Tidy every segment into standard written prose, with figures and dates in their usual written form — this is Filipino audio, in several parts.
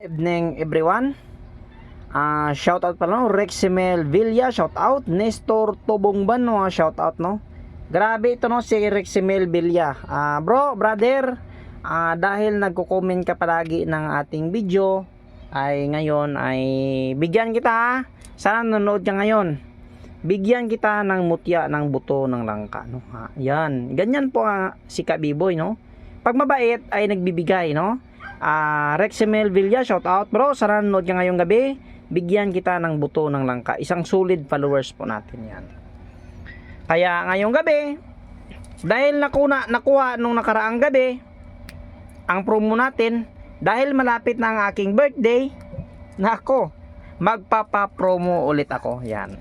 Evening everyone. Shout out pala no, Reximel Villa, shout out. Nestor Tobongban, no, shout out no. Grabe ito no, si Reximel Villa. Brother, dahil nagko-comment ka palagi ng ating video, ay ngayon ay bigyan kita. Sana nanonood ka ngayon. Bigyan kita ng mutya ng buto ng langka, no. Yan, ganyan po si Kabiboy, no. Pag mabait ay nagbibigay, no. Reximel Villa, shout out bro, sana nanood ka ngayong gabi. Bigyan kita ng buto ng langka. Isang solid followers po natin yan. Kaya ngayong gabi, dahil nakuha nung nakaraang gabi ang promo natin, dahil malapit na ang aking birthday, nako, magpapa-promo ulit ako. Yan.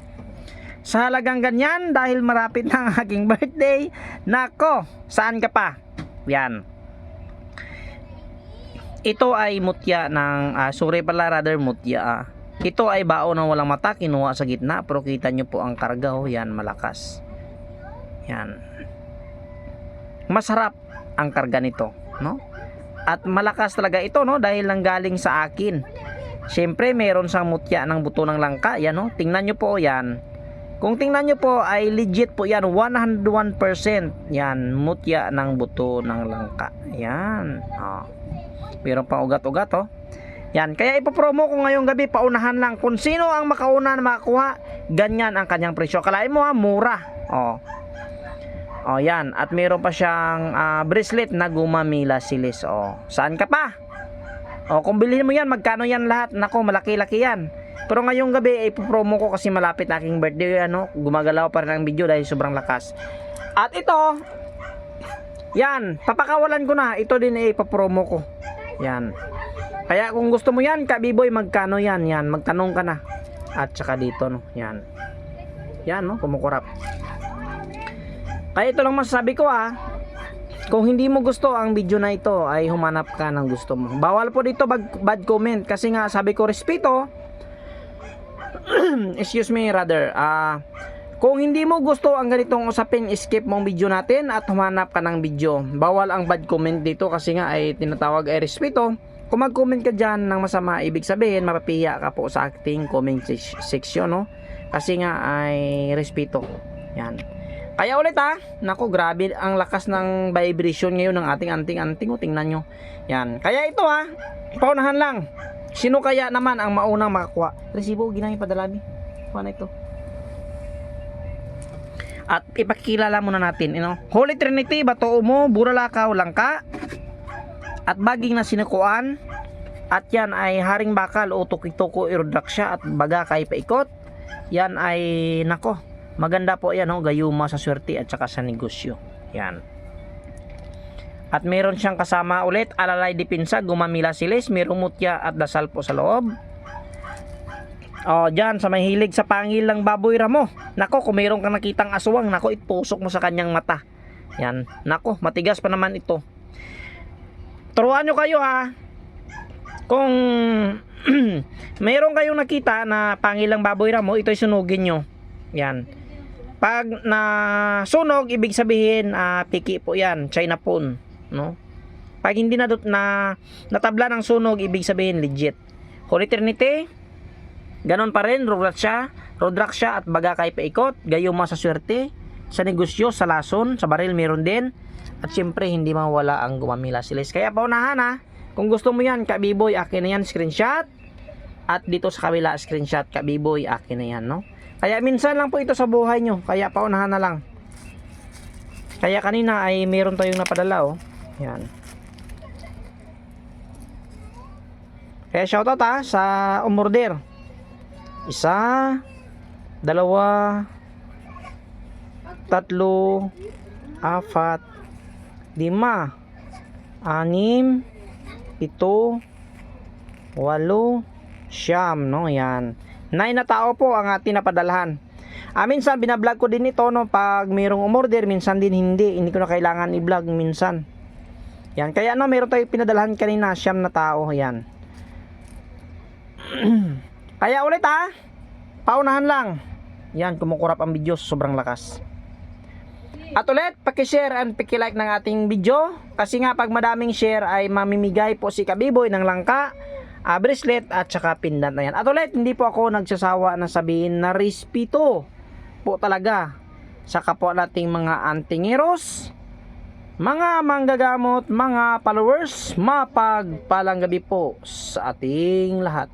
Sa halagang ganyan, dahil malapit na ang aking birthday, nako, saan ka pa? Yan. Ito ay mutya ng mutya. Ito ay baon ng walang mata, kinuha sa gitna, pero kita nyo po ang karga, oh, yan, malakas. Yan. Masarap ang karga nito, no? At malakas talaga ito, no, dahil nanggaling sa akin. Siyempre, meron sang mutya ng buto ng langka, yan, no? Tingnan nyo po, yan. Kung tingnan nyo po, ay legit po yan, 101%. Yan, mutya ng buto ng langka. Yan, oh. Meron pang ugat-ugat, oh. Yan, kaya ipopromo ko ngayong gabi, paunahan lang. Kung sino ang makauna na makakuha, ganyan ang kanyang presyo. Kalahin mo mura. Oh. Oh, yan. At meron pa siyang bracelet na gumamila silis. Oh. Saan ka pa? Oh, kung bilhin mo yan, magkano yan lahat? Nako, malaki-laki yan. Pero ngayong gabi, ipopromo ko kasi malapit na aking birthday. Ano? Gumagalaw pa rin ang video dahil sobrang lakas. At ito, yan, papakawalan ko na. Ito din ipopromo ko. Yan. Kaya kung gusto mo yan, Kabiboy, magkano yan? Yan, magtanong ka na. At saka dito, no? Yan. Yan, no? Kumukurap. Kaya ito lang masasabi ko, kung hindi mo gusto ang video na ito, ay humanap ka ng gusto mo. Bawal po dito bad comment. Kasi nga, sabi ko, respeto. Excuse me, rather. Kung hindi mo gusto ang ganitong usapin, skip mong video natin at humanap ka ng video. Bawal ang bad comment dito kasi nga ay tinatawag ay respeto. Kung mag-comment ka dyan ng masama, ibig sabihin mapapiya ka po sa ating comment section, no? Kasi nga ay respeto. Yan. Kaya ulit nako, grabe ang lakas ng vibration ngayon ng ating anting-anting, oh, tingnan nyo. Yan. Kaya ito paunahan lang. Sino kaya naman ang maunang makakuha? Resibo, ginamit padalami. Kuha na ito. At ipakilala muna natin, Holy Trinity, bato mo, buralakaw, langka, at baging na sinukuan. At yan ay haring bakal o tukituko irodraksya at baga kay paikot. Yan ay nako, maganda po yan, gayuma sa swerte at saka sa negosyo. Yan. At meron siyang kasama ulit, alalay dipinsa, gumamila silis, merong mutya at dasal po sa loob. Dyan sa may hilig sa pangilang baboy ramo. Nako, kung mayroon kang nakitang aswang, nako, itusok mo sa kanyang mata. Yan. Nako, matigas pa naman ito. Turuan nyo kayo Kung mayroon kayong nakita na pangilang baboy ramo, ito'y sunugin nyo. Yan. Pag na sunog, ibig sabihin piki po yan, China phone, no? Pag hindi na natabla ng sunog, ibig sabihin legit. Holy Trinity, ganon pa rin, rodraksya at baga kay paikot, gayuma sa swerte, sa negosyo, sa lason, sa baril meron din. At syempre hindi mawala ang gumamila silis. Kaya paunahan kung gusto mo yan, Kabiboy, akin na yan, screenshot. At dito sa kabila, screenshot, Kabiboy, akin na yan, no? Kaya minsan lang po ito sa buhay nyo, kaya paunahan na lang. Kaya kanina ay meron tayong napadala, yan. Kaya shoutout sa umorder. 1, 2, 3, 4, 5, 6, 7, 8, 9, no? Yan. 9 na tao po ang ating napadalahan. Minsan binablog ko din ito, no? Pag mayroong umorder, minsan din hindi ko na kailangan i-vlog minsan. Yan. Kaya meron tayong pinadalahan kanina, 9 na tao. Yan. Kaya ulit paunahan lang. Yan, kumukurap ang video, sobrang lakas. At ulit, paki-share and paki-like ng ating video. Kasi nga pag madaming share ay mamimigay po si Kabiboy ng langka. bracelet at saka pendant na yan. At ulit, hindi po ako nagsasawa na sabihin na respeto po talaga sa kapwa nating mga antingeros, mga manggagamot, mga followers. Mapagpalang gabi po sa ating lahat.